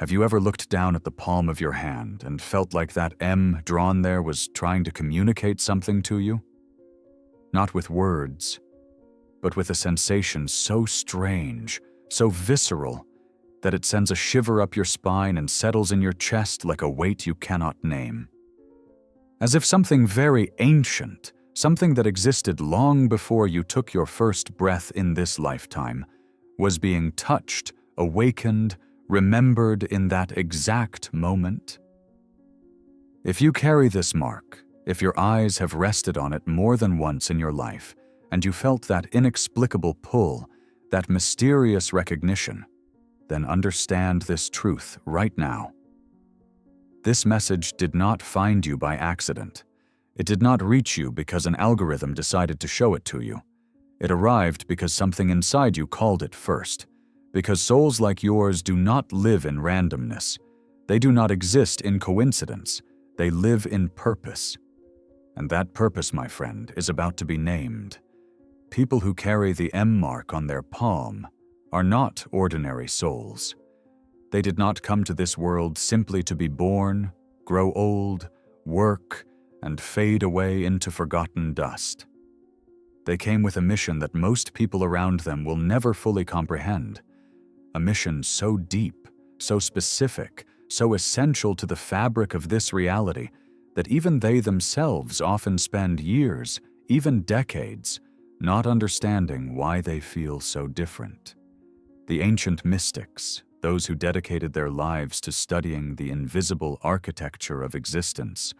Have you ever looked down at the palm of your hand and felt like that M drawn there was trying to communicate something to you? Not with words, but with a sensation so strange, so visceral, that it sends a shiver up your spine and settles in your chest like a weight you cannot name. As if something very ancient, something that existed long before you took your first breath in this lifetime, was being touched, awakened, remembered in that exact moment. If you carry this mark, if your eyes have rested on it more than once in your life, and you felt that inexplicable pull, that mysterious recognition, then understand this truth right now. This message did not find you by accident. It did not reach you because an algorithm decided to show it to you. It arrived because something inside you called it first. Because souls like yours do not live in randomness. They do not exist in coincidence. They live in purpose. And that purpose, my friend, is about to be named. People who carry the M mark on their palm are not ordinary souls. They did not come to this world simply to be born, grow old, work, and fade away into forgotten dust. They came with a mission that most people around them will never fully comprehend. A mission so deep, so specific, so essential to the fabric of this reality that even they themselves often spend years, even decades, not understanding why they feel so different. The ancient mystics, those who dedicated their lives to studying the invisible architecture of existence,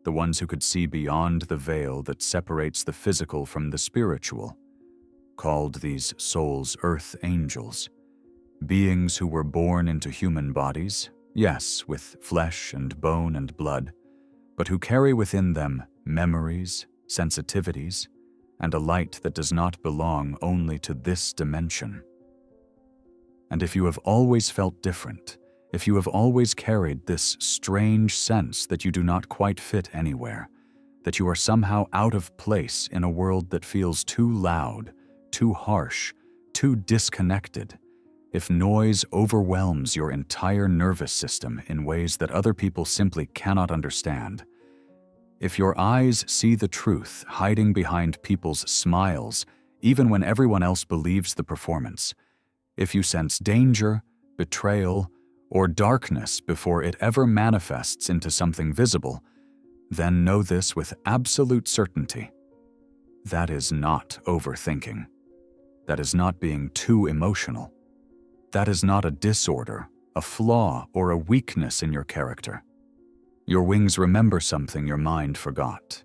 the ones who could see beyond the veil that separates the physical from the spiritual, called these souls earth angels. Beings who were born into human bodies, yes, with flesh and bone and blood, but who carry within them memories, sensitivities, and a light that does not belong only to this dimension. And if you have always felt different, if you have always carried this strange sense that you do not quite fit anywhere, that you are somehow out of place in a world that feels too loud, too harsh, too disconnected, if noise overwhelms your entire nervous system in ways that other people simply cannot understand, if your eyes see the truth hiding behind people's smiles, even when everyone else believes the performance, if you sense danger, betrayal, or darkness before it ever manifests into something visible, then know this with absolute certainty. That is not overthinking. That is not being too emotional. That is not a disorder, a flaw, or a weakness in your character. Your wings remember something your mind forgot.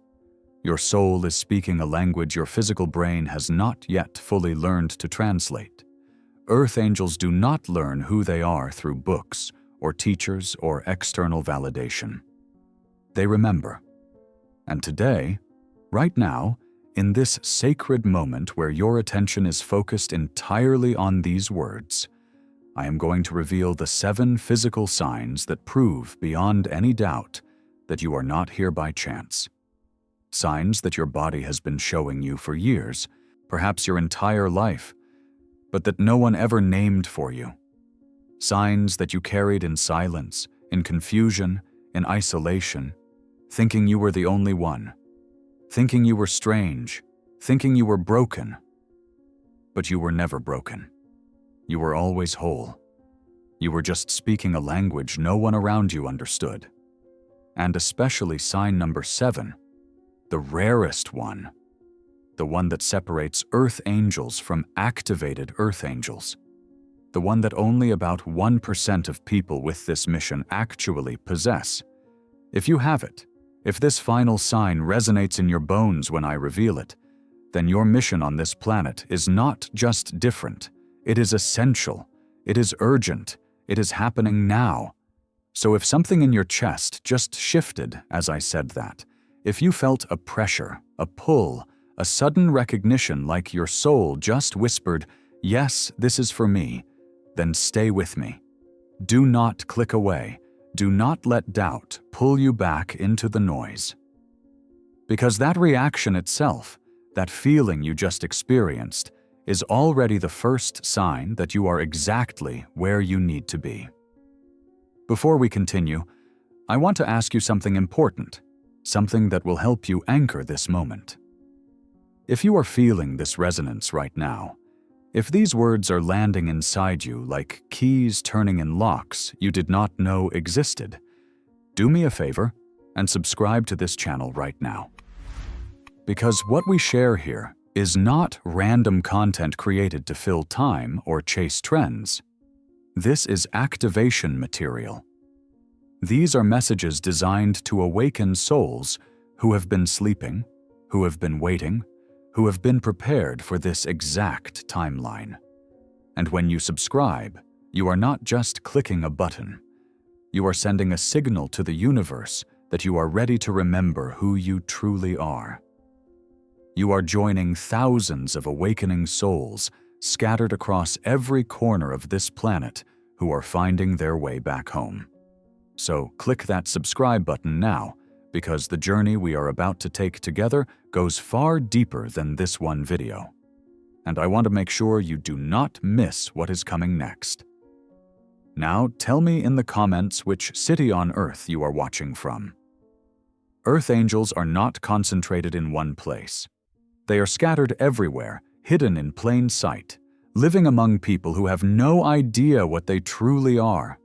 Your soul is speaking a language your physical brain has not yet fully learned to translate. Earth angels do not learn who they are through books, or teachers, or external validation. They remember. And today, right now, in this sacred moment where your attention is focused entirely on these words, I am going to reveal the 7 physical signs that prove beyond any doubt that you are not here by chance. Signs that your body has been showing you for years, perhaps your entire life, but that no one ever named for you. Signs that you carried in silence, in confusion, in isolation, thinking you were the only one, thinking you were strange, thinking you were broken. But you were never broken. You were always whole. You were just speaking a language no one around you understood. And especially sign number 7, the rarest one, the one that separates earth angels from activated earth angels, the one that only about 1% of people with this mission actually possess. If you have it, if this final sign resonates in your bones when I reveal it, then your mission on this planet is not just different. It is essential, it is urgent, it is happening now. So if something in your chest just shifted as I said that, if you felt a pressure, a pull, a sudden recognition like your soul just whispered, "Yes, this is for me," then stay with me. Do not click away. Do not let doubt pull you back into the noise. Because that reaction itself, that feeling you just experienced, is already the first sign that you are exactly where you need to be. Before we continue, I want to ask you something important, something that will help you anchor this moment. If you are feeling this resonance right now, if these words are landing inside you like keys turning in locks you did not know existed, do me a favor and subscribe to this channel right now. Because what we share here is not random content created to fill time or chase trends. This is activation material. These are messages designed to awaken souls who have been sleeping, who have been waiting, who have been prepared for this exact timeline. And when you subscribe, you are not just clicking a button. You are sending a signal to the universe that you are ready to remember who you truly are. You are joining thousands of awakening souls scattered across every corner of this planet who are finding their way back home. So click that subscribe button now, because the journey we are about to take together goes far deeper than this one video. And I want to make sure you do not miss what is coming next. Now tell me in the comments which city on Earth you are watching from. Earth angels are not concentrated in one place. They are scattered everywhere, hidden in plain sight, living among people who have no idea what they truly are.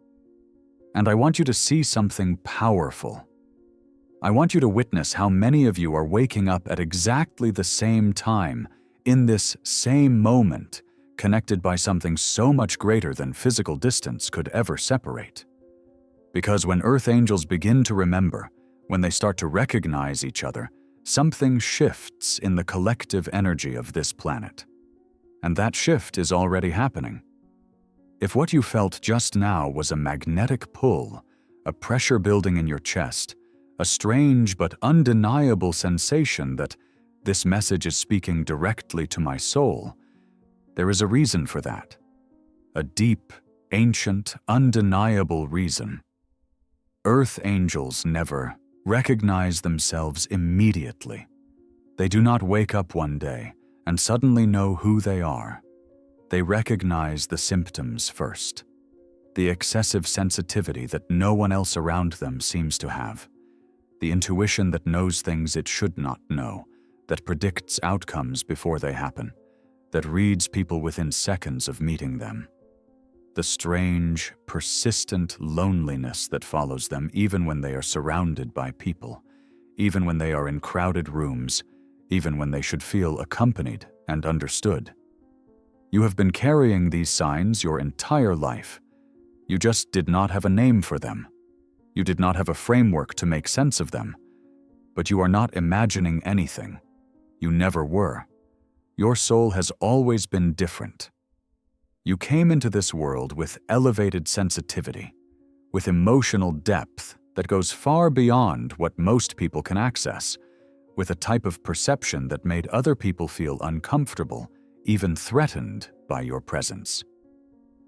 And I want you to see something powerful. I want you to witness how many of you are waking up at exactly the same time, in this same moment, connected by something so much greater than physical distance could ever separate. Because when Earth angels begin to remember, when they start to recognize each other, something shifts in the collective energy of this planet. And that shift is already happening. If what you felt just now was a magnetic pull, a pressure building in your chest, a strange but undeniable sensation that this message is speaking directly to my soul, there is a reason for that. A deep, ancient, undeniable reason. Earth angels never recognize themselves immediately. They do not wake up one day and suddenly know who they are. They recognize the symptoms first. The excessive sensitivity that no one else around them seems to have. The intuition that knows things it should not know, that predicts outcomes before they happen, that reads people within seconds of meeting them. The strange, persistent loneliness that follows them even when they are surrounded by people, even when they are in crowded rooms, even when they should feel accompanied and understood. You have been carrying these signs your entire life. You just did not have a name for them. You did not have a framework to make sense of them. But you are not imagining anything. You never were. Your soul has always been different. You came into this world with elevated sensitivity, with emotional depth that goes far beyond what most people can access, with a type of perception that made other people feel uncomfortable, even threatened by your presence.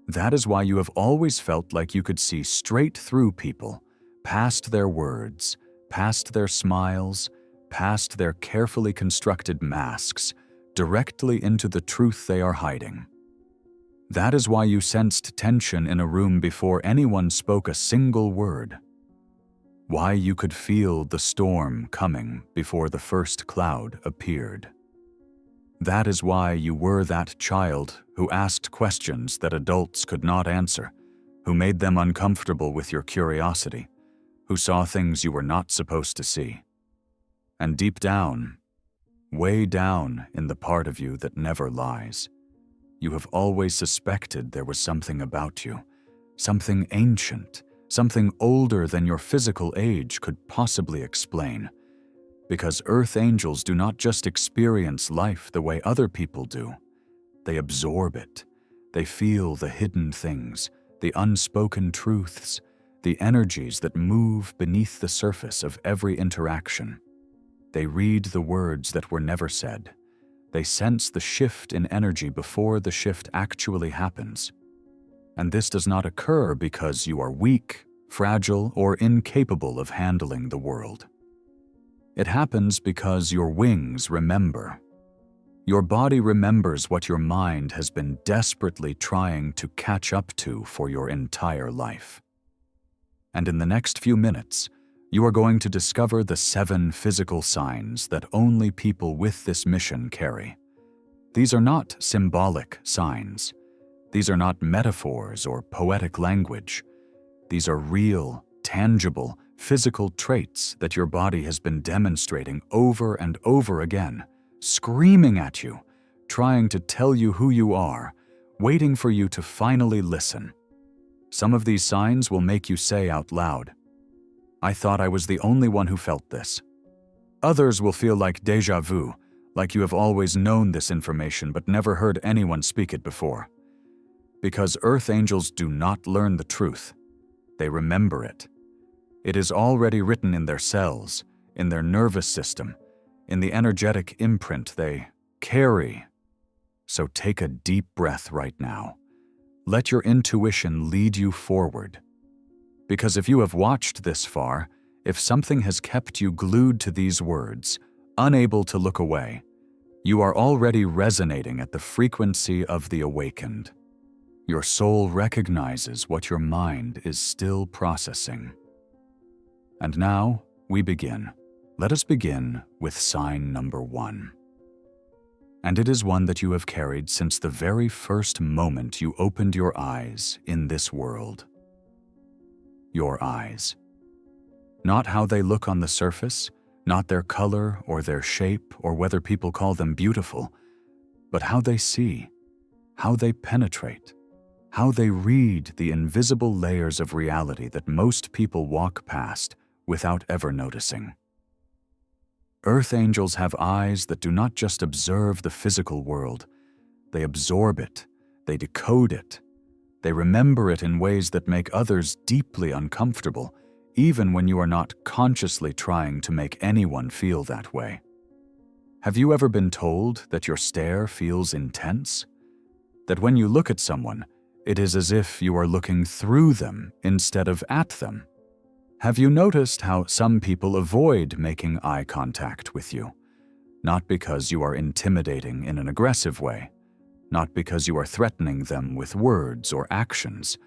That is why you have always felt like you could see straight through people, past their words, past their smiles, past their carefully constructed masks, directly into the truth they are hiding. That is why you sensed tension in a room before anyone spoke a single word. Why you could feel the storm coming before the first cloud appeared. That is why you were that child who asked questions that adults could not answer, who made them uncomfortable with your curiosity, who saw things you were not supposed to see. And deep down, way down in the part of you that never lies, you have always suspected there was something about you, something ancient, something older than your physical age could possibly explain. Because Earth angels do not just experience life the way other people do. They absorb it. They feel the hidden things, the unspoken truths, the energies that move beneath the surface of every interaction. They read the words that were never said. They sense the shift in energy before the shift actually happens. And this does not occur because you are weak, fragile, or incapable of handling the world. It happens because your wings remember. Your body remembers what your mind has been desperately trying to catch up to for your entire life. And in the next few minutes, you are going to discover the 7 physical signs that only people with this mission carry. These are not symbolic signs. These are not metaphors or poetic language. These are real, tangible, physical traits that your body has been demonstrating over and over again, screaming at you, trying to tell you who you are, waiting for you to finally listen. Some of these signs will make you say out loud, "I thought I was the only one who felt this." Others will feel like déjà vu, like you have always known this information but never heard anyone speak it before. Because Earth Angels do not learn the truth. They remember it. It is already written in their cells, in their nervous system, in the energetic imprint they carry. So take a deep breath right now. Let your intuition lead you forward. Because if you have watched this far, if something has kept you glued to these words, unable to look away, you are already resonating at the frequency of the awakened. Your soul recognizes what your mind is still processing. And now, we begin. Let us begin with sign number 1. And it is one that you have carried since the very first moment you opened your eyes in this world. Your eyes. Not how they look on the surface, not their color or their shape or whether people call them beautiful, but how they see, how they penetrate, how they read the invisible layers of reality that most people walk past without ever noticing. Earth Angels have eyes that do not just observe the physical world, they absorb it, they decode it, they remember it in ways that make others deeply uncomfortable, even when you are not consciously trying to make anyone feel that way. Have you ever been told that your stare feels intense? That when you look at someone, it is as if you are looking through them instead of at them? Have you noticed how some people avoid making eye contact with you? Not because you are intimidating in an aggressive way, not because you are threatening them with words or actions,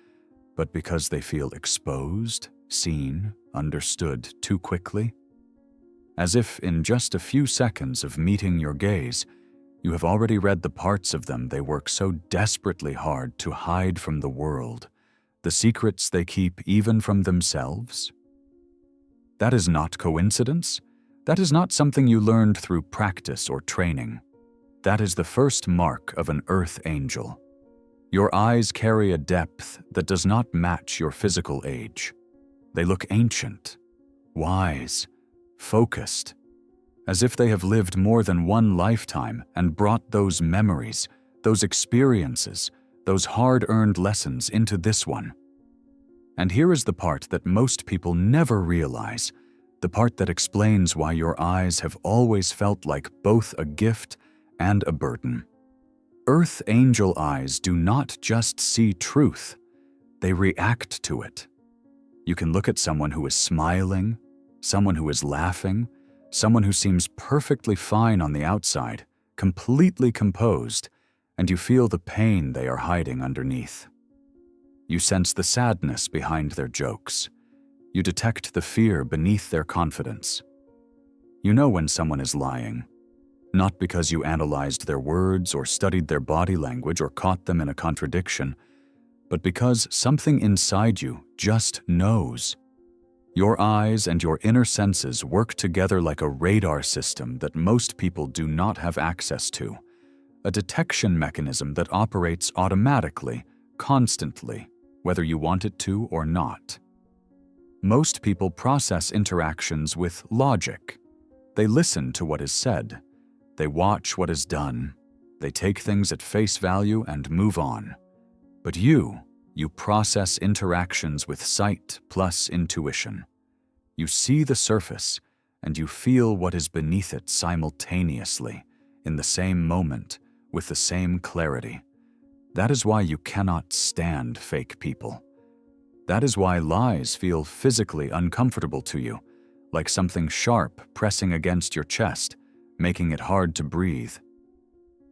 but because they feel exposed, seen, understood too quickly? As if in just a few seconds of meeting your gaze, you have already read the parts of them they work so desperately hard to hide from the world, the secrets they keep even from themselves? That is not coincidence. That is not something you learned through practice or training. That is the first mark of an Earth Angel. Your eyes carry a depth that does not match your physical age. They look ancient, wise, focused, as if they have lived more than one lifetime and brought those memories, those experiences, those hard-earned lessons into this one. And here is the part that most people never realize, the part that explains why your eyes have always felt like both a gift and a burden. Earth Angel eyes do not just see truth, they react to it. You can look at someone who is smiling, someone who is laughing, someone who seems perfectly fine on the outside, completely composed, and you feel the pain they are hiding underneath. You sense the sadness behind their jokes. You detect the fear beneath their confidence. You know when someone is lying, not because you analyzed their words or studied their body language or caught them in a contradiction, but because something inside you just knows. Your eyes and your inner senses work together like a radar system that most people do not have access to, a detection mechanism that operates automatically, constantly, whether you want it to or not. Most people process interactions with logic. They listen to what is said. They watch what is done. They take things at face value and move on. But you process interactions with sight plus intuition. You see the surface, and you feel what is beneath it simultaneously, in the same moment, with the same clarity. That is why you cannot stand fake people. That is why lies feel physically uncomfortable to you, like something sharp pressing against your chest, making it hard to breathe.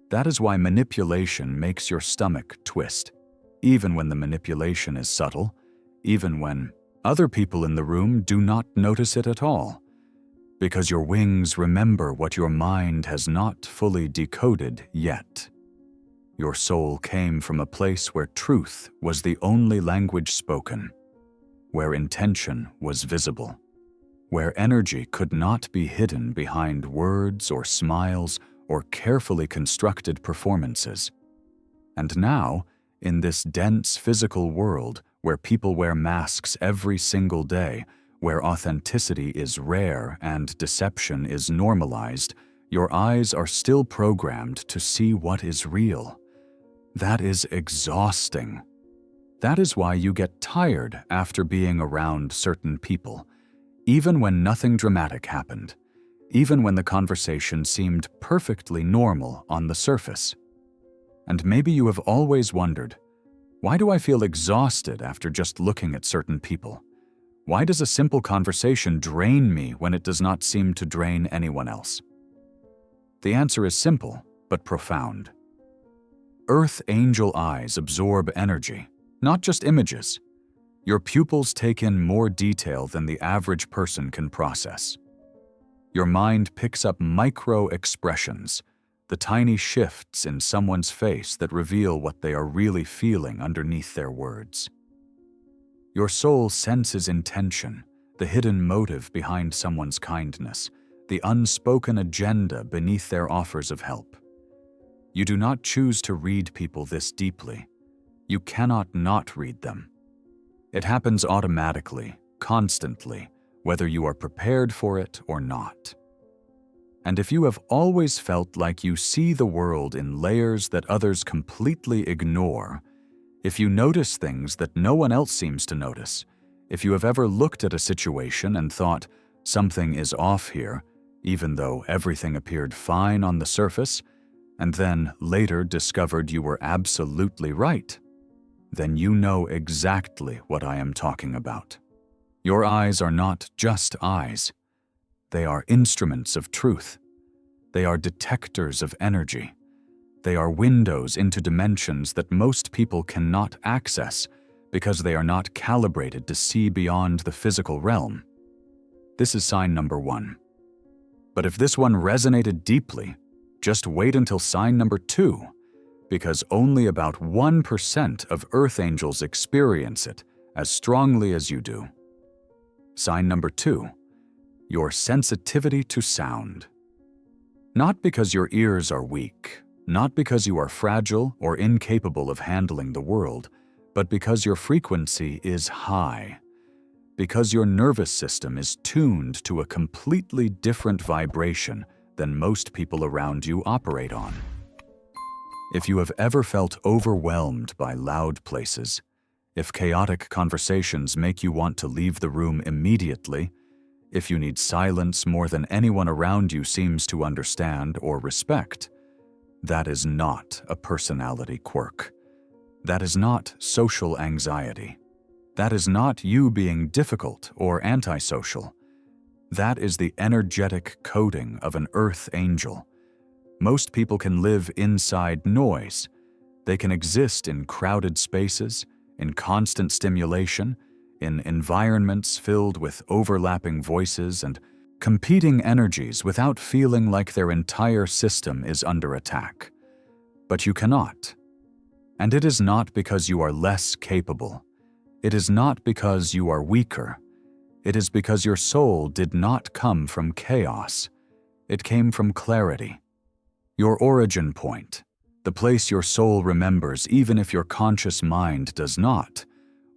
That is why manipulation makes your stomach twist, even when the manipulation is subtle, even when Other people in the room do not notice it at all, because your wings remember what your mind has not fully decoded yet. Your soul came from a place where truth was the only language spoken, where intention was visible, where energy could not be hidden behind words or smiles or carefully constructed performances. And now, in this dense physical world where people wear masks every single day, where authenticity is rare and deception is normalized, your eyes are still programmed to see what is real. That is exhausting. That is why you get tired after being around certain people, even when nothing dramatic happened, even when the conversation seemed perfectly normal on the surface. And maybe you have always wondered, why do I feel exhausted after just looking at certain people? Why does a simple conversation drain me when it does not seem to drain anyone else? The answer is simple, but profound. Earth angel eyes absorb energy, not just images. Your pupils take in more detail than the average person can process. Your mind picks up micro-expressions, the tiny shifts in someone's face that reveal what they are really feeling underneath their words. Your soul senses intention, the hidden motive behind someone's kindness, the unspoken agenda beneath their offers of help. You do not choose to read people this deeply. You cannot not read them. It happens automatically, constantly, whether you are prepared for it or not. And if you have always felt like you see the world in layers that others completely ignore, if you notice things that no one else seems to notice, if you have ever looked at a situation and thought, something is off here, even though everything appeared fine on the surface, and then later discovered you were absolutely right, then you know exactly what I am talking about. Your eyes are not just eyes. They are instruments of truth. They are detectors of energy. They are windows into dimensions that most people cannot access because they are not calibrated to see beyond the physical realm. This is sign number 1. But if this one resonated deeply, just wait until sign number 2, because only about 1% of Earth angels experience it as strongly as you do. Sign number 2, your sensitivity to sound. Not because your ears are weak, not because you are fragile or incapable of handling the world, but because your frequency is high. Because your nervous system is tuned to a completely different vibration than most people around you operate on. If you have ever felt overwhelmed by loud places, if chaotic conversations make you want to leave the room immediately, if you need silence more than anyone around you seems to understand or respect, that is not a personality quirk. That is not social anxiety. That is not you being difficult or antisocial. That is the energetic coding of an Earth angel. Most people can live inside noise. They can exist in crowded spaces, in constant stimulation, in environments filled with overlapping voices and competing energies without feeling like their entire system is under attack. But you cannot. And it is not because you are less capable. It is not because you are weaker. It is because your soul did not come from chaos. It came from clarity. Your origin point, the place your soul remembers even if your conscious mind does not,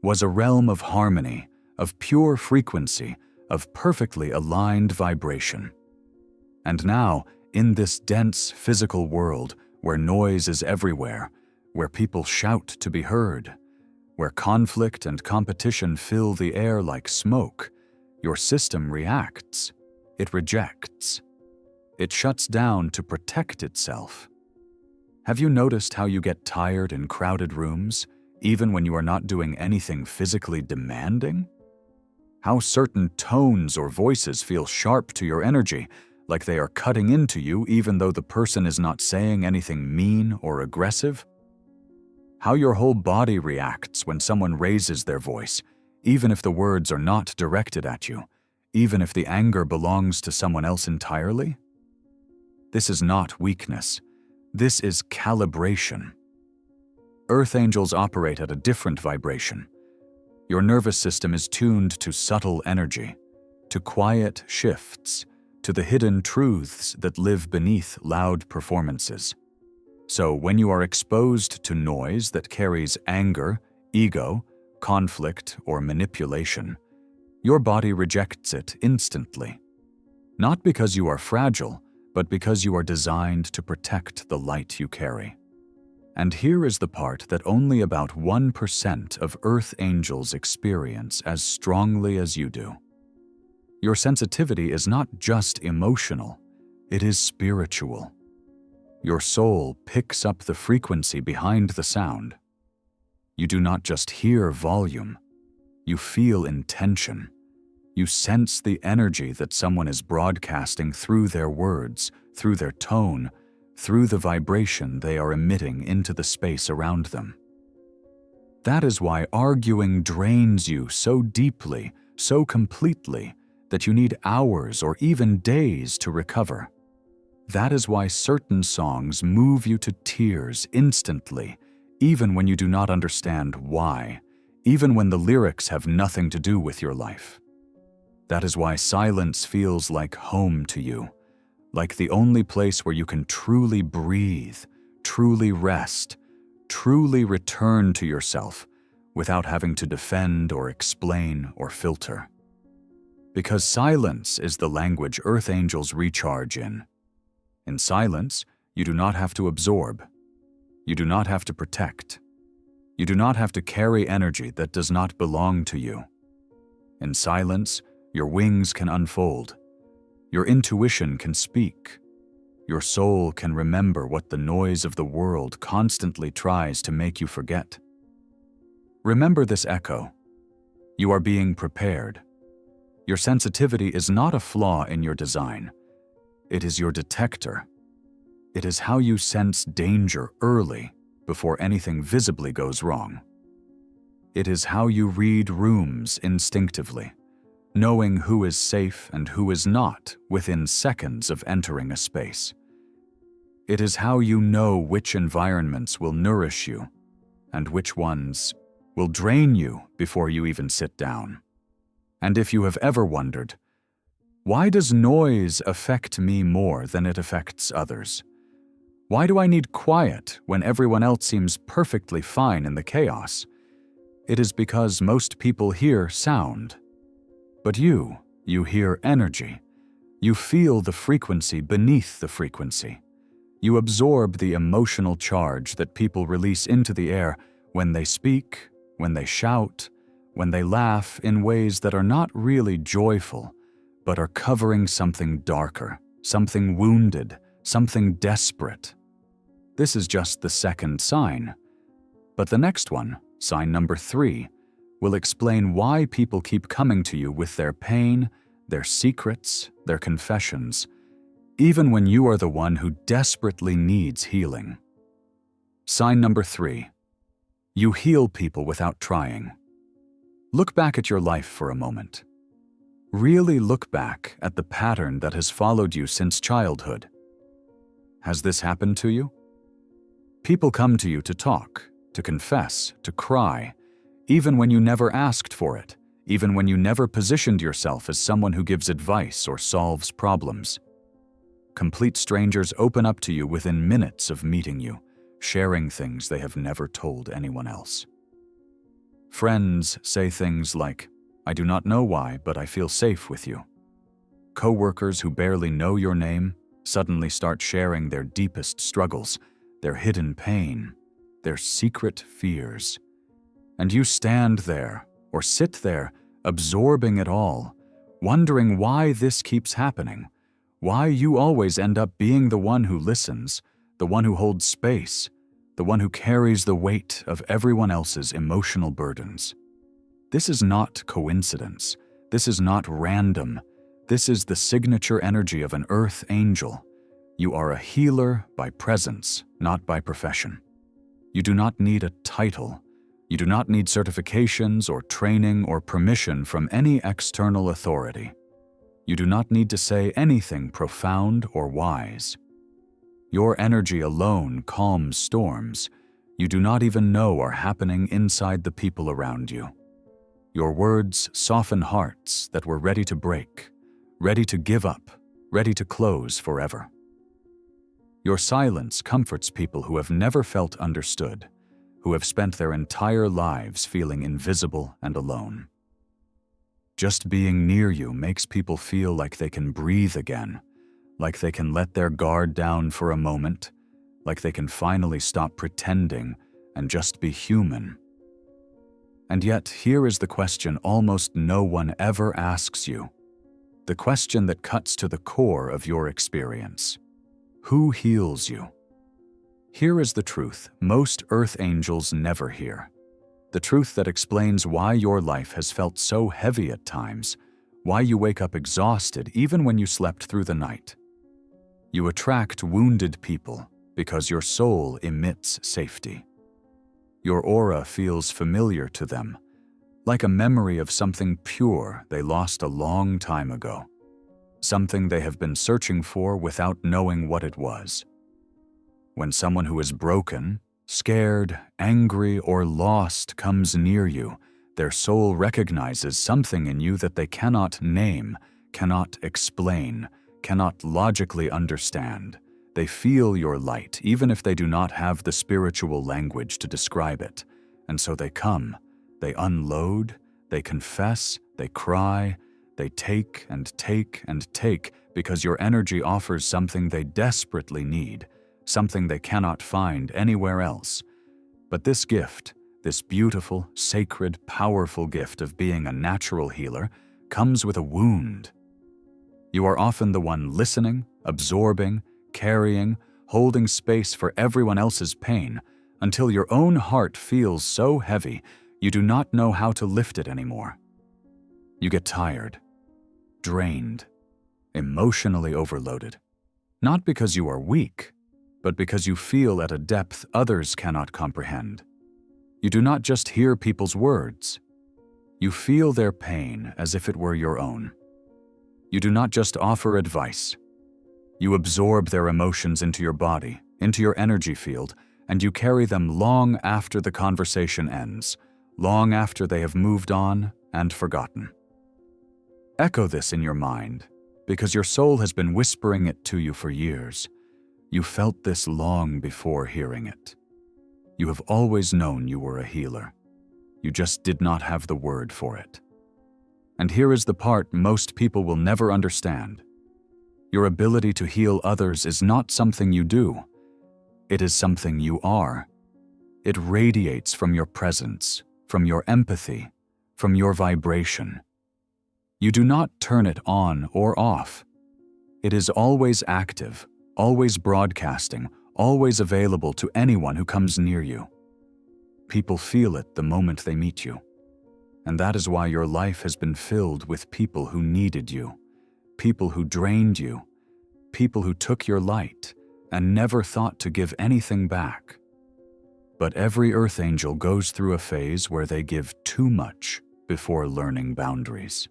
was a realm of harmony, of pure frequency, of perfectly aligned vibration. And now, in this dense physical world where noise is everywhere, where people shout to be heard, where conflict and competition fill the air like smoke, your system reacts. It rejects. It shuts down to protect itself. Have you noticed how you get tired in crowded rooms, even when you are not doing anything physically demanding? How certain tones or voices feel sharp to your energy, like they are cutting into you even though the person is not saying anything mean or aggressive? How your whole body reacts when someone raises their voice, even if the words are not directed at you, even if the anger belongs to someone else entirely? This is not weakness. This is calibration. Earth angels operate at a different vibration. Your nervous system is tuned to subtle energy, to quiet shifts, to the hidden truths that live beneath loud performances. So when you are exposed to noise that carries anger, ego, conflict, or manipulation, your body rejects it instantly. Not because you are fragile, but because you are designed to protect the light you carry. And here is the part that only about 1% of Earth angels experience as strongly as you do. Your sensitivity is not just emotional, it is spiritual. Your soul picks up the frequency behind the sound. You do not just hear volume, you feel intention. You sense the energy that someone is broadcasting through their words, through their tone, through the vibration they are emitting into the space around them. That is why arguing drains you so deeply, so completely, that you need hours or even days to recover. That is why certain songs move you to tears instantly, even when you do not understand why, even when the lyrics have nothing to do with your life. That is why silence feels like home to you, like the only place where you can truly breathe, truly rest, truly return to yourself without having to defend or explain or filter. Because silence is the language Earth angels recharge in. In silence, you do not have to absorb. You do not have to protect. You do not have to carry energy that does not belong to you. In silence, your wings can unfold. Your intuition can speak. Your soul can remember what the noise of the world constantly tries to make you forget. Remember this echo. You are being prepared. Your sensitivity is not a flaw in your design. It is your detector. It is how you sense danger early before anything visibly goes wrong. It is how you read rooms instinctively, knowing who is safe and who is not within seconds of entering a space. It is how you know which environments will nourish you and which ones will drain you before you even sit down. And if you have ever wondered, why does noise affect me more than it affects others? Why do I need quiet when everyone else seems perfectly fine in the chaos? It is because most people hear sound. But you hear energy. You feel the frequency beneath the frequency. You absorb the emotional charge that people release into the air when they speak, when they shout, when they laugh in ways that are not really joyful, but are covering something darker, something wounded, something desperate. This is just the second sign. But the next one, sign number 3, will explain why people keep coming to you with their pain, their secrets, their confessions, even when you are the one who desperately needs healing. Sign number 3. You heal people without trying. Look back at your life for a moment. Really look back at the pattern that has followed you since childhood. Has this happened to you? People come to you to talk, to confess, to cry, even when you never asked for it, even when you never positioned yourself as someone who gives advice or solves problems. Complete strangers open up to you within minutes of meeting you, sharing things they have never told anyone else. Friends say things like, "I do not know why, but I feel safe with you." Coworkers who barely know your name suddenly start sharing their deepest struggles, their hidden pain, their secret fears. And you stand there, or sit there, absorbing it all, wondering why this keeps happening, why you always end up being the one who listens, the one who holds space, the one who carries the weight of everyone else's emotional burdens. This is not coincidence. This is not random. This is the signature energy of an Earth angel. You are a healer by presence, not by profession. You do not need a title. You do not need certifications or training or permission from any external authority. You do not need to say anything profound or wise. Your energy alone calms storms you do not even know are happening inside the people around you. Your words soften hearts that were ready to break, ready to give up, ready to close forever. Your silence comforts people who have never felt understood, who have spent their entire lives feeling invisible and alone. Just being near you makes people feel like they can breathe again, like they can let their guard down for a moment, like they can finally stop pretending and just be human. And yet, here is the question almost no one ever asks you, the question that cuts to the core of your experience. Who heals you? Here is the truth most earth angels never hear. The truth that explains why your life has felt so heavy at times, why you wake up exhausted even when you slept through the night. You attract wounded people because your soul emits safety. Your aura feels familiar to them, like a memory of something pure they lost a long time ago, something they have been searching for without knowing what it was. When someone who is broken, scared, angry, or lost comes near you, their soul recognizes something in you that they cannot name, cannot explain, cannot logically understand. They feel your light, even if they do not have the spiritual language to describe it. And so they come, they unload, they confess, they cry, they take and take and take because your energy offers something they desperately need, something they cannot find anywhere else. But this gift, this beautiful, sacred, powerful gift of being a natural healer, comes with a wound. You are often the one listening, absorbing, carrying, holding space for everyone else's pain until your own heart feels so heavy you do not know how to lift it anymore. You get tired, drained, emotionally overloaded, not because you are weak, but because you feel at a depth others cannot comprehend. You do not just hear people's words. You feel their pain as if it were your own. You do not just offer advice. You absorb their emotions into your body, into your energy field, and you carry them long after the conversation ends, long after they have moved on and forgotten. Echo this in your mind, because your soul has been whispering it to you for years. You felt this long before hearing it. You have always known you were a healer. You just did not have the word for it. And here is the part most people will never understand. Your ability to heal others is not something you do. It is something you are. It radiates from your presence, from your empathy, from your vibration. You do not turn it on or off. It is always active, always broadcasting, always available to anyone who comes near you. People feel it the moment they meet you. And that is why your life has been filled with people who needed you, people who drained you, people who took your light and never thought to give anything back. But every earth angel goes through a phase where they give too much before learning boundaries.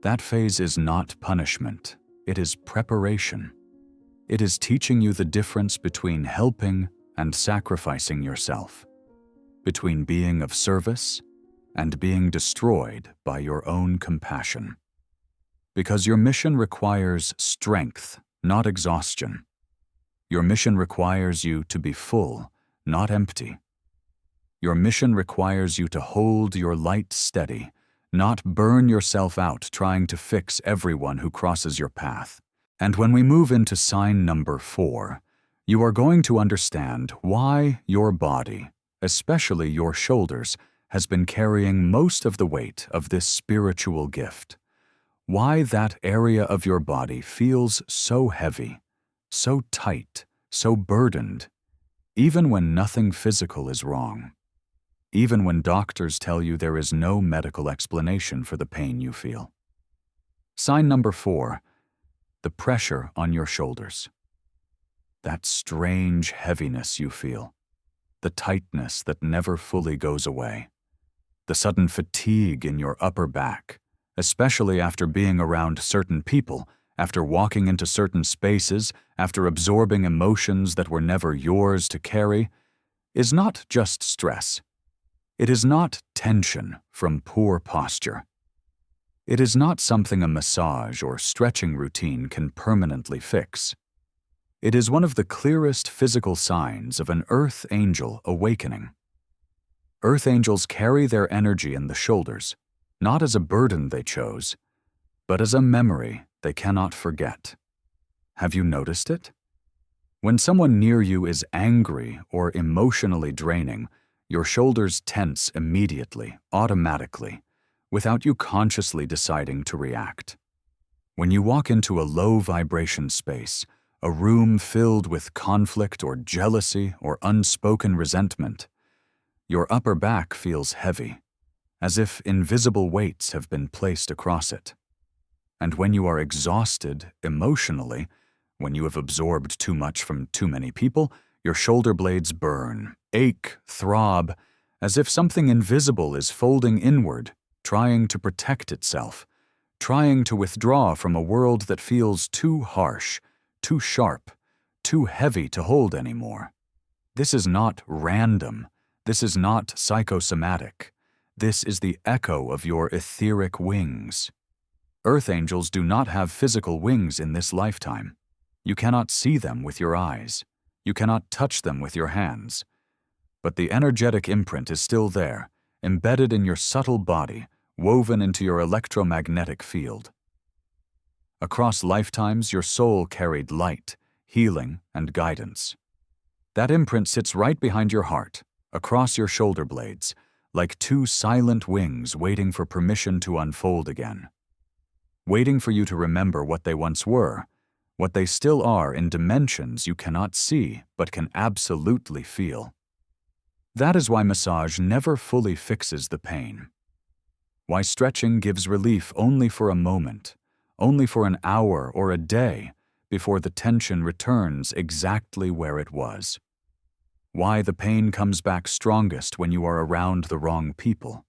That phase is not punishment, it is preparation. It is teaching you the difference between helping and sacrificing yourself, between being of service and being destroyed by your own compassion. Because your mission requires strength, not exhaustion. Your mission requires you to be full, not empty. Your mission requires you to hold your light steady, not burn yourself out trying to fix everyone who crosses your path. And when we move into sign number 4, you are going to understand why your body, especially your shoulders, has been carrying most of the weight of this spiritual gift. Why that area of your body feels so heavy, so tight, so burdened, even when nothing physical is wrong, even when doctors tell you there is no medical explanation for the pain you feel. Sign number 4, the pressure on your shoulders. That strange heaviness you feel. the tightness that never fully goes away, the sudden fatigue in your upper back, especially after being around certain people, after walking into certain spaces, after absorbing emotions that were never yours to carry, is not just stress. It is not tension from poor posture. It is not something a massage or stretching routine can permanently fix. It is one of the clearest physical signs of an earth angel awakening. Earth angels carry their energy in the shoulders, not as a burden they chose, but as a memory they cannot forget. Have you noticed it? When someone near you is angry or emotionally draining, your shoulders tense immediately, automatically, without you consciously deciding to react. When you walk into a low-vibration space, a room filled with conflict or jealousy or unspoken resentment, your upper back feels heavy, as if invisible weights have been placed across it. And when you are exhausted emotionally, when you have absorbed too much from too many people, your shoulder blades burn, ache, throb, as if something invisible is folding inward, trying to protect itself, trying to withdraw from a world that feels too harsh, too sharp, too heavy to hold anymore. This is not random. This is not psychosomatic. This is the echo of your etheric wings. Earth angels do not have physical wings in this lifetime. You cannot see them with your eyes. You cannot touch them with your hands. But the energetic imprint is still there, embedded in your subtle body, woven into your electromagnetic field. Across lifetimes, your soul carried light, healing, and guidance. That imprint sits right behind your heart, across your shoulder blades, like two silent wings waiting for permission to unfold again. Waiting for you to remember what they once were, what they still are in dimensions you cannot see but can absolutely feel. That is why massage never fully fixes the pain. Why stretching gives relief only for a moment, only for an hour or a day before the tension returns exactly where it was. Why the pain comes back strongest when you are around the wrong people,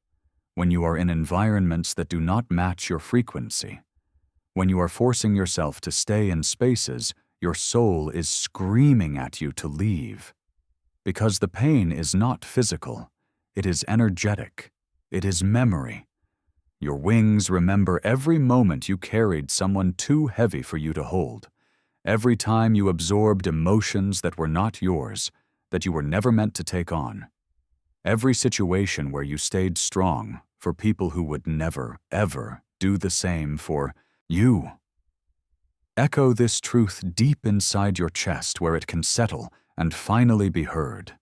when you are in environments that do not match your frequency, when you are forcing yourself to stay in spaces your soul is screaming at you to leave. Because the pain is not physical, it is energetic, it is memory. Your wings remember every moment you carried someone too heavy for you to hold, every time you absorbed emotions that were not yours, that you were never meant to take on, every situation where you stayed strong for people who would never, ever do the same for you. Echo this truth deep inside your chest where it can settle and finally be heard.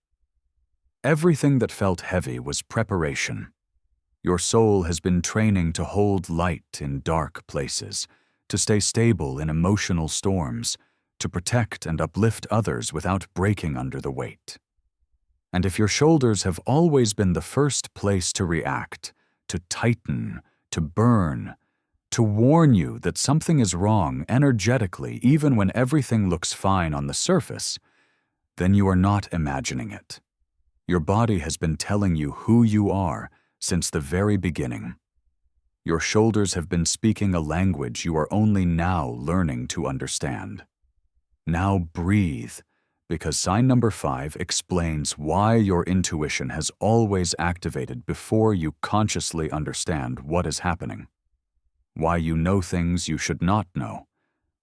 Everything that felt heavy was preparation. Your soul has been training to hold light in dark places, to stay stable in emotional storms, to protect and uplift others without breaking under the weight. And if your shoulders have always been the first place to react, to tighten, to burn, to warn you that something is wrong energetically even when everything looks fine on the surface, then you are not imagining it. Your body has been telling you who you are since the very beginning. Your shoulders have been speaking a language you are only now learning to understand. Now breathe, because sign number 5 explains why your intuition has always activated before you consciously understand what is happening. Why you know things you should not know.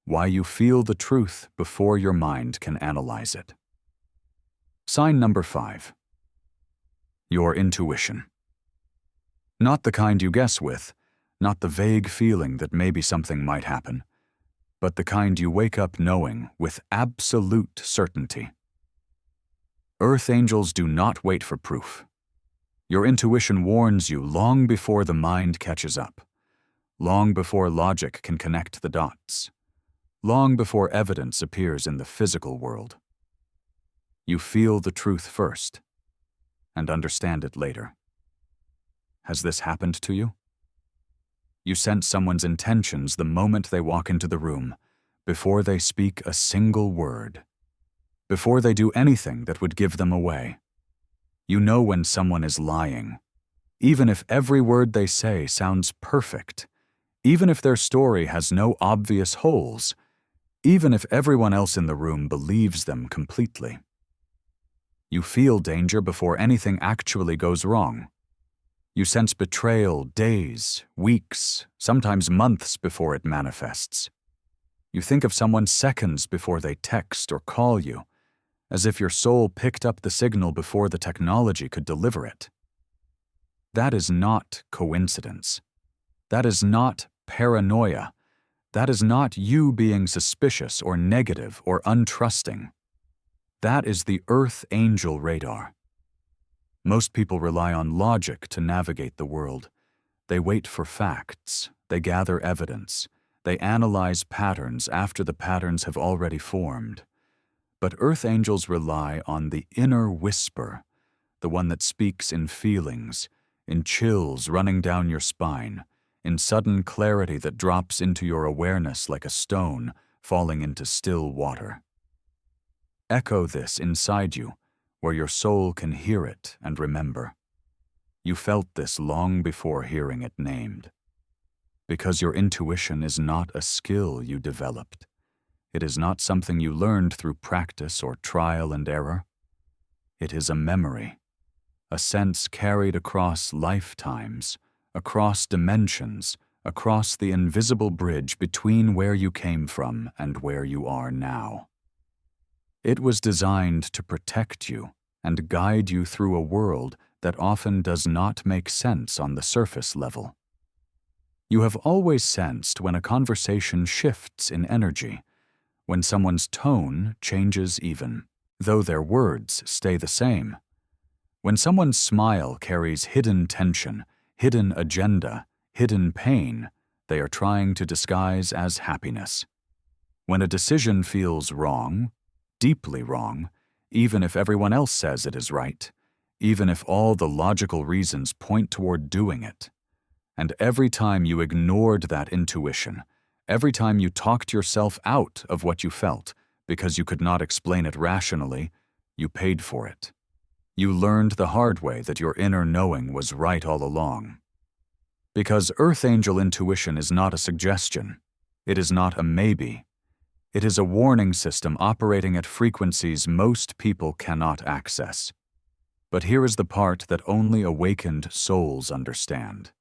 Why you feel the truth before your mind can analyze it. Sign number 5. Your intuition. Not the kind you guess with, not the vague feeling that maybe something might happen, but the kind you wake up knowing with absolute certainty. Earth angels do not wait for proof. Your intuition warns you long before the mind catches up, long before logic can connect the dots, long before evidence appears in the physical world. You feel the truth first and understand it later. Has this happened to you? You sense someone's intentions the moment they walk into the room, before they speak a single word, before they do anything that would give them away. You know when someone is lying, even if every word they say sounds perfect, even if their story has no obvious holes, even if everyone else in the room believes them completely. You feel danger before anything actually goes wrong. You sense betrayal days, weeks, sometimes months before it manifests. You think of someone seconds before they text or call you, as if your soul picked up the signal before the technology could deliver it. That is not coincidence. That is not paranoia. That is not you being suspicious or negative or untrusting. That is the Earth Angel radar. Most people rely on logic to navigate the world. They wait for facts. They gather evidence. They analyze patterns after the patterns have already formed. But Earth Angels rely on the inner whisper, the one that speaks in feelings, in chills running down your spine, in sudden clarity that drops into your awareness like a stone falling into still water. Echo this inside you, where your soul can hear it and remember. You felt this long before hearing it named. Because your intuition is not a skill you developed. It is not something you learned through practice or trial and error. It is a memory, a sense carried across lifetimes, across dimensions, across the invisible bridge between where you came from and where you are now. It was designed to protect you and guide you through a world that often does not make sense on the surface level. You have always sensed when a conversation shifts in energy, when someone's tone changes even, though their words stay the same. When someone's smile carries hidden tension, hidden agenda, hidden pain, they are trying to disguise as happiness. When a decision feels wrong, deeply wrong, even if everyone else says it is right, even if all the logical reasons point toward doing it. And every time you ignored that intuition, every time you talked yourself out of what you felt because you could not explain it rationally, you paid for it. You learned the hard way that your inner knowing was right all along. Because Earth Angel intuition is not a suggestion. It is not a maybe. It is a warning system operating at frequencies most people cannot access. But here is the part that only awakened souls understand.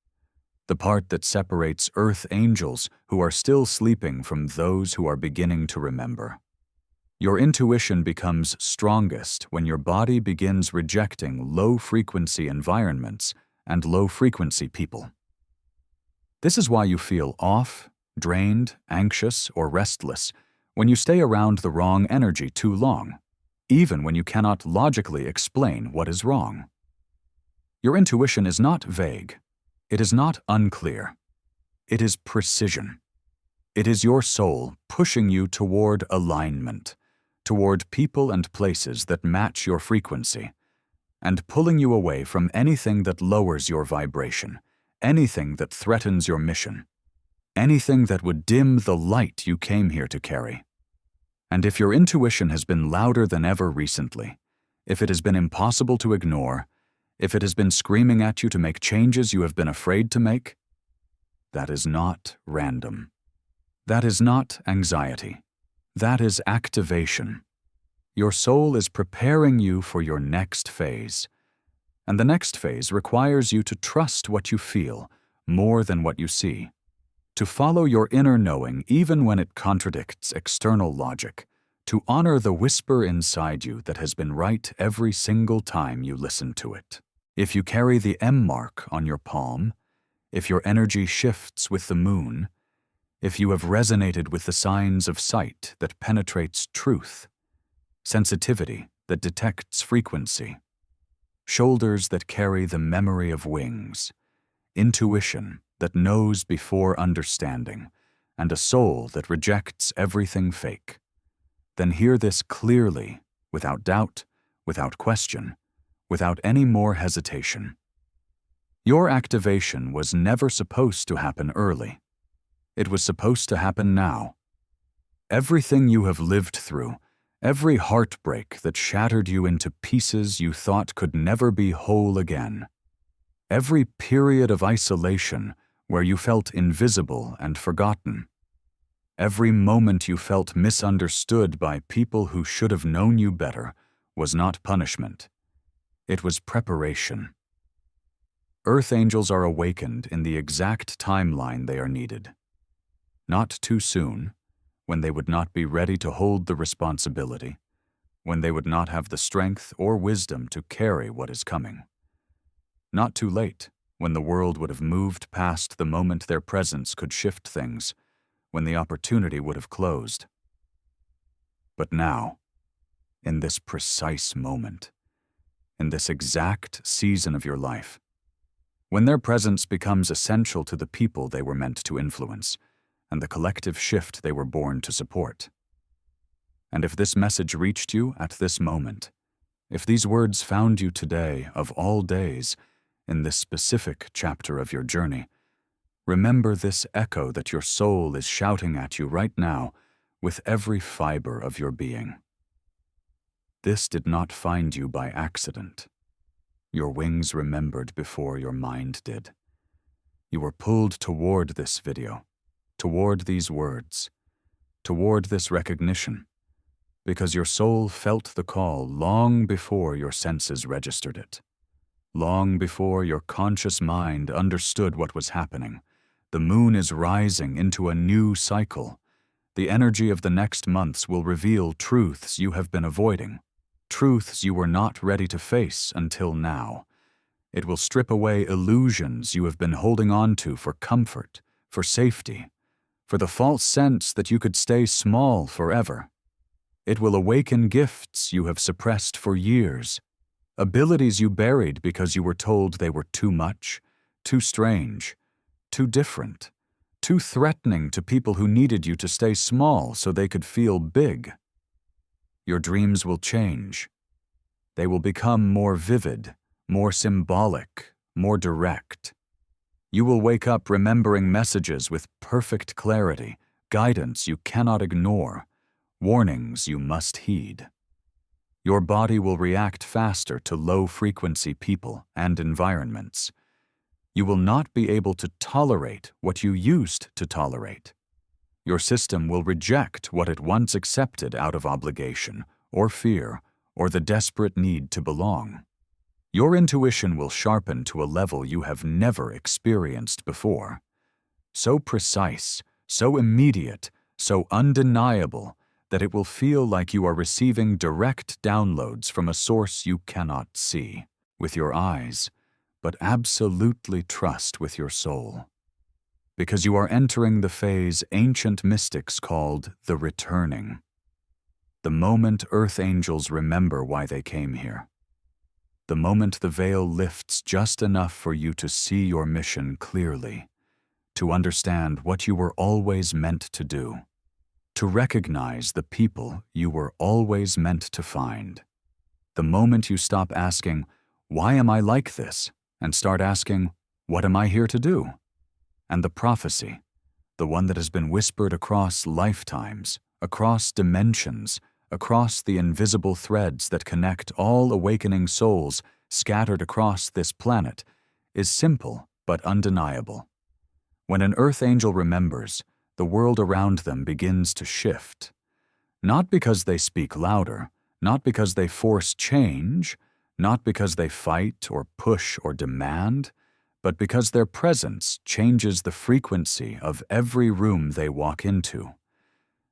The part that separates Earth Angels who are still sleeping from those who are beginning to remember. Your intuition becomes strongest when your body begins rejecting low-frequency environments and low-frequency people. This is why you feel off, drained, anxious, or restless when you stay around the wrong energy too long, even when you cannot logically explain what is wrong. Your intuition is not vague. It is not unclear. It is precision. It is your soul pushing you toward alignment, toward people and places that match your frequency, and pulling you away from anything that lowers your vibration, anything that threatens your mission, anything that would dim the light you came here to carry. And if your intuition has been louder than ever recently, if it has been impossible to ignore, if it has been screaming at you to make changes you have been afraid to make, that is not random. That is not anxiety. That is activation. Your soul is preparing you for your next phase. And the next phase requires you to trust what you feel more than what you see, to follow your inner knowing even when it contradicts external logic, to honor the whisper inside you that has been right every single time you listen to it. If you carry the M mark on your palm, if your energy shifts with the moon, if you have resonated with the signs of sight that penetrates truth, sensitivity that detects frequency, shoulders that carry the memory of wings, intuition that knows before understanding, and a soul that rejects everything fake, then hear this clearly, without doubt, without question, without any more hesitation. Your activation was never supposed to happen early. It was supposed to happen now. Everything you have lived through, Every heartbreak that shattered you into pieces you thought could never be whole again. Every period of isolation where you felt invisible and forgotten. Every moment you felt misunderstood by people who should have known you better was not punishment. It was preparation. Earth angels are awakened in the exact timeline they are needed. Not too soon, when they would not be ready to hold the responsibility, when they would not have the strength or wisdom to carry what is coming. Not too late, when the world would have moved past the moment their presence could shift things, when the opportunity would have closed. But now, in this precise moment, in this exact season of your life, when their presence becomes essential to the people they were meant to influence, and the collective shift they were born to support. And if this message reached you at this moment, if these words found you today, of all days, in this specific chapter of your journey, remember this echo that your soul is shouting at you right now with every fiber of your being. This did not find you by accident. Your wings remembered before your mind did. You were pulled toward this video, toward these words, toward this recognition, because your soul felt the call long before your senses registered it. Long before your conscious mind understood what was happening, the moon is rising into a new cycle. The energy of the next months will reveal truths you have been avoiding, truths you were not ready to face until now. It will strip away illusions you have been holding on to for comfort, for safety, for the false sense that you could stay small forever. It will awaken gifts you have suppressed for years, abilities you buried because you were told they were too much, too strange, too different, too threatening to people who needed you to stay small so they could feel big. Your dreams will change. They will become more vivid, more symbolic, more direct. You will wake up remembering messages with perfect clarity, guidance you cannot ignore, warnings you must heed. Your body will react faster to low-frequency people and environments. You will not be able to tolerate what you used to tolerate. Your system will reject what it once accepted out of obligation, or fear, or the desperate need to belong. Your intuition will sharpen to a level you have never experienced before. So precise, so immediate, so undeniable, that it will feel like you are receiving direct downloads from a source you cannot see with your eyes, but absolutely trust with your soul. Because you are entering the phase ancient mystics called the returning. The moment earth angels remember why they came here. The moment the veil lifts just enough for you to see your mission clearly, to understand what you were always meant to do, to recognize the people you were always meant to find. The moment you stop asking, "Why am I like this?" and start asking, "What am I here to do?" And the prophecy, the one that has been whispered across lifetimes, across dimensions, across the invisible threads that connect all awakening souls scattered across this planet, is simple but undeniable. When an earth angel remembers, the world around them begins to shift. Not because they speak louder, not because they force change, not because they fight or push or demand, but because their presence changes the frequency of every room they walk into.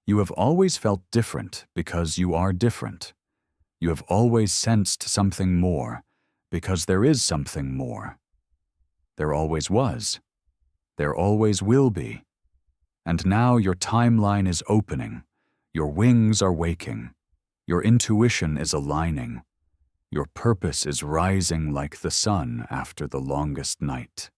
You have always felt different because you are different. You have always sensed something more because there is something more. There always was. There always will be. And now your timeline is opening. Your wings are waking. Your intuition is aligning. Your purpose is rising like the sun after the longest night.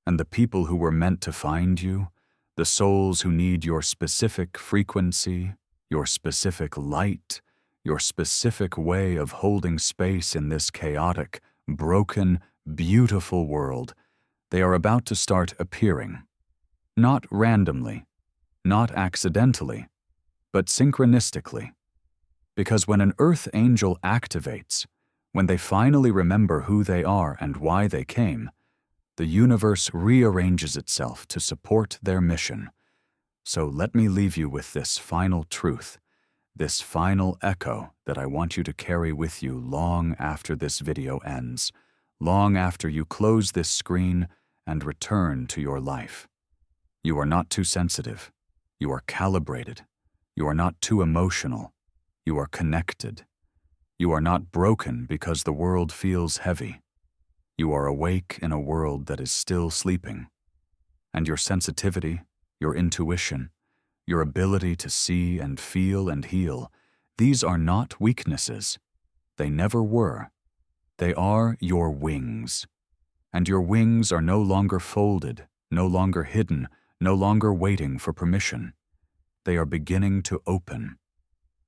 And the people who were meant to find you, the souls who need your specific frequency, your specific light, your specific way of holding space in this chaotic, broken, beautiful world, they are about to start appearing. Not randomly, not accidentally, but synchronistically. Because when an earth angel activates, when they finally remember who they are and why they came, the universe rearranges itself to support their mission. So let me leave you with this final truth, this final echo that I want you to carry with you long after this video ends, long after you close this screen and return to your life. You are not too sensitive. You are calibrated. You are not too emotional. You are connected. You are not broken because the world feels heavy. You are awake in a world that is still sleeping. And your sensitivity, your intuition, your ability to see and feel and heal, these are not weaknesses. They never were. They are your wings. And your wings are no longer folded, no longer hidden, no longer waiting for permission. They are beginning to open.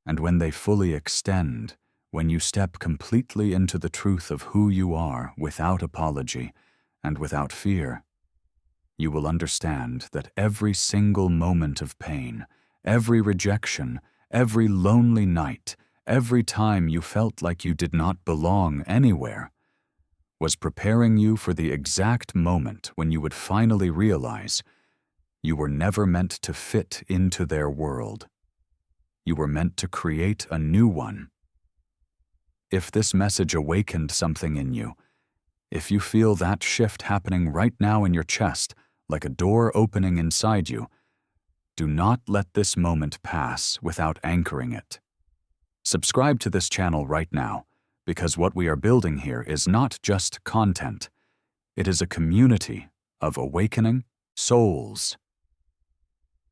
And when they fully extend, when you step completely into the truth of who you are without apology and without fear, you will understand that every single moment of pain, every rejection, every lonely night, every time you felt like you did not belong anywhere, was preparing you for the exact moment when you would finally realize you were never meant to fit into their world. You were meant to create a new one. If this message awakened something in you, if you feel that shift happening right now in your chest, like a door opening inside you, do not let this moment pass without anchoring it. Subscribe to this channel right now, because what we are building here is not just content. It is a community of awakening souls.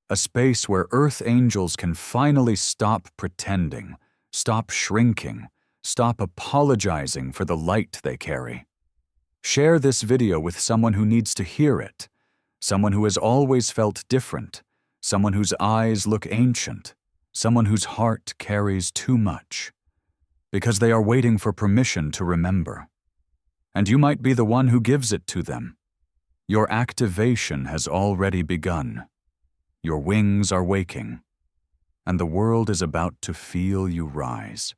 A space where earth angels can finally stop pretending, stop shrinking, stop apologizing for the light they carry. Share this video with someone who needs to hear it, someone who has always felt different, someone whose eyes look ancient, someone whose heart carries too much, because they are waiting for permission to remember. And you might be the one who gives it to them. Your activation has already begun. Your wings are waking, and the world is about to feel you rise.